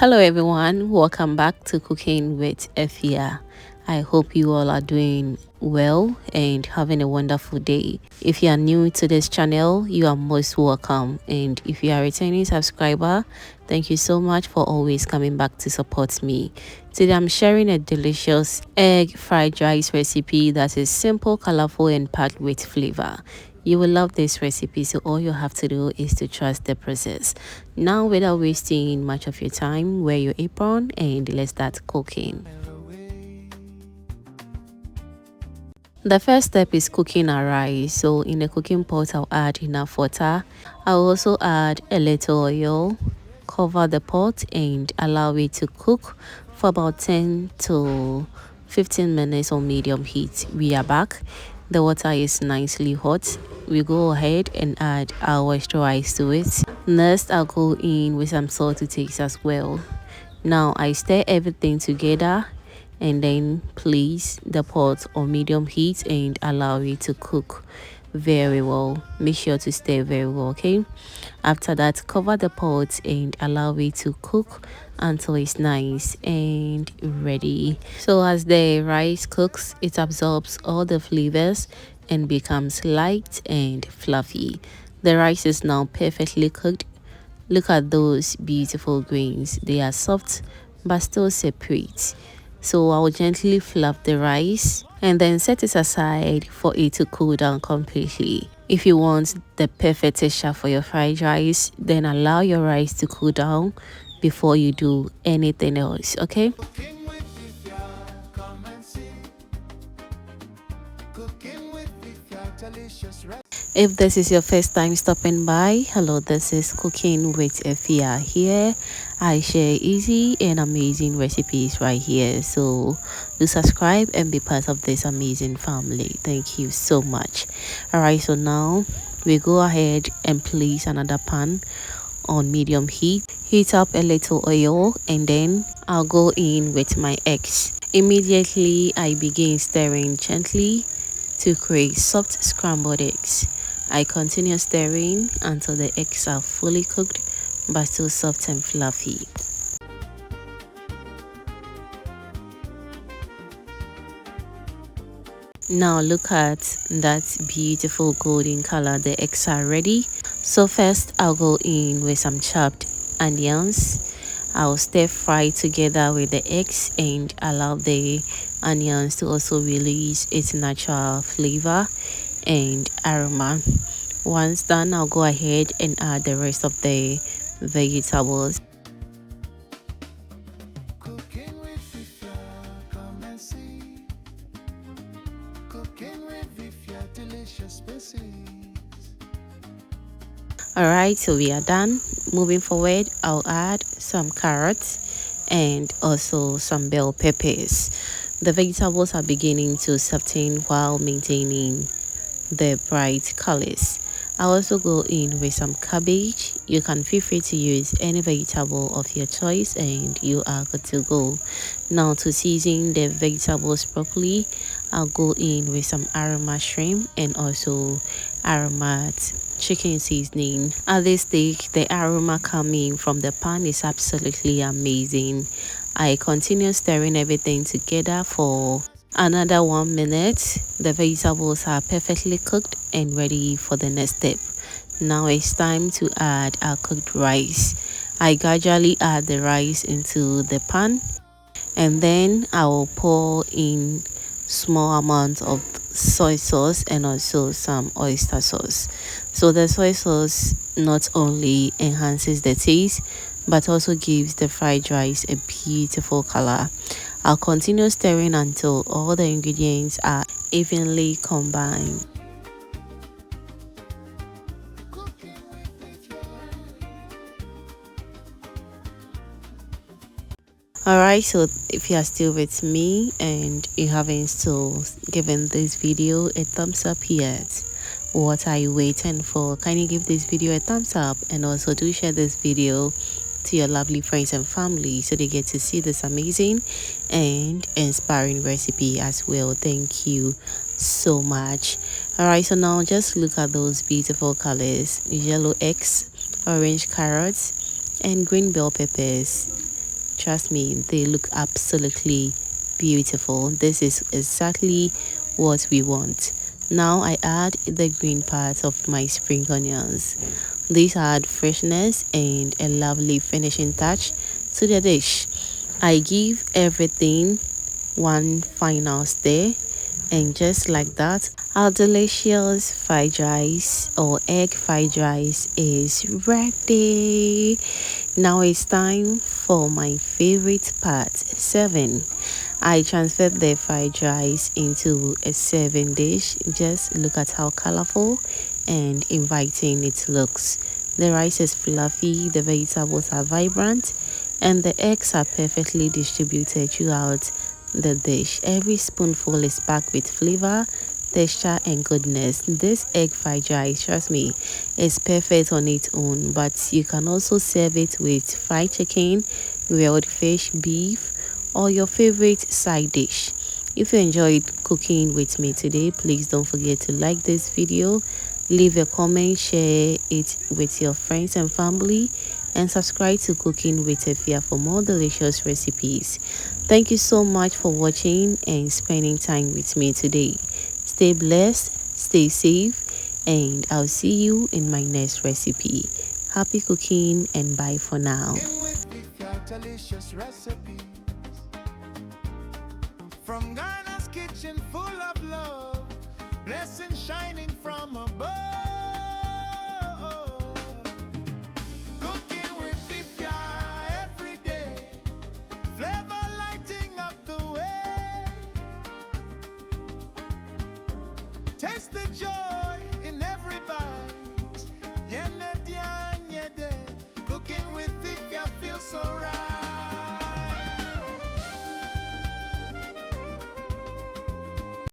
Hello everyone, welcome back to Cooking with Efya. I hope you all are doing well and having a wonderful day. If you are new to this channel, you are most welcome, and if you are a returning subscriber, thank you so much for always coming back to support me. Today I'm sharing a delicious egg fried rice recipe that is simple, colorful and packed with flavor. You will love this recipe, so all you have to do is to trust the process. Now, without wasting much of your time, wear your apron and let's start cooking. The first step is cooking our rice. So in a cooking pot, I'll add enough water. I'll also add a little oil, cover the pot and allow it to cook for about 10 to 15 minutes on medium heat. We are back. The water is nicely hot. We go ahead and add our extra rice to it. Next, I'll go in with some salt to taste as well. Now I stir everything together and then place the pot on medium heat and allow it to cook very well. Make sure to stir very well, okay? After that, cover the pot and allow it to cook until it's nice and ready. So as the rice cooks, it absorbs all the flavors and becomes light and fluffy. The rice is now perfectly cooked. Look at those beautiful grains. They are soft but still separate. So I'll gently fluff the rice and then set it aside for it to cool down completely. If you want the perfect texture for your fried rice, then allow your rice to cool down before you do anything else, okay? If this is your first time stopping by, hello, this is Cooking with Efya here. I share easy and amazing recipes right here, so do subscribe and be part of this amazing family. Thank you so much. Alright, so now we go ahead and place another pan on medium heat. Heat up a little oil and then I'll go in with my eggs. Immediately I begin stirring gently to create soft scrambled eggs. I continue stirring until the eggs are fully cooked but still soft and fluffy. Now look at that beautiful golden color. The eggs are ready. So first I'll go in with some chopped onions. I'll stir fry together with the eggs and allow the onions to also release its natural flavor and aroma. Once done, I'll go ahead and add the rest of the vegetables. Alright, so we are done. Moving forward, I'll add some carrots and also some bell peppers. The vegetables are beginning to soften while maintaining the bright colors. I'll also go in with some cabbage. You can feel free to use any vegetable of your choice and you are good to go. Now to season the vegetables properly, I'll go in with some aroma shrimp and also aromat chicken seasoning. At this stage, the aroma coming from the pan is absolutely amazing. I continue stirring everything together for another 1 minute. The vegetables are perfectly cooked and ready for the next step. Now it's time to add our cooked rice. I gradually add the rice into the pan and then I will pour in small amount of soy sauce and also some oyster sauce. So the soy sauce not only enhances the taste but also gives the fried rice a beautiful color. I'll continue stirring until all the ingredients are evenly combined. Alright, so if you are still with me and you haven't still given this video a thumbs up yet, what are you waiting for? Kindly give this video a thumbs up and also do share this video to your lovely friends and family so they get to see this amazing and inspiring recipe as well. Thank you so much. Alright, so now just look at those beautiful colors: yellow eggs, orange carrots and green bell peppers. Trust me, they look absolutely beautiful. This is exactly what we want. Now I add the green part of my spring onions. These add freshness and a lovely finishing touch to the dish. I give everything one final stir, and just like that, our delicious fried rice or egg fried rice is ready. Now it's time for my favorite part, serving. I transferred the fried rice into a serving dish. Just look at how colorful and inviting it looks. The rice is fluffy, the vegetables are vibrant, and the eggs are perfectly distributed throughout the dish. Every spoonful is packed with flavor, texture, and goodness. This egg fried rice, trust me, is perfect on its own, but you can also serve it with fried chicken, grilled fish, beef, or your favorite side dish. If you enjoyed cooking with me today, please don't forget to like this video, leave a comment, share it with your friends and family, and subscribe to Cooking with Efya for more delicious recipes. Thank you so much for watching and spending time with me today. Stay blessed, stay safe, and I'll see you in my next recipe. Happy cooking and bye for now. Delicious recipes from Ghana's kitchen, full of love, blessings shining from above. Cooking with Efya every day, flavor lighting up the way. Taste the joy.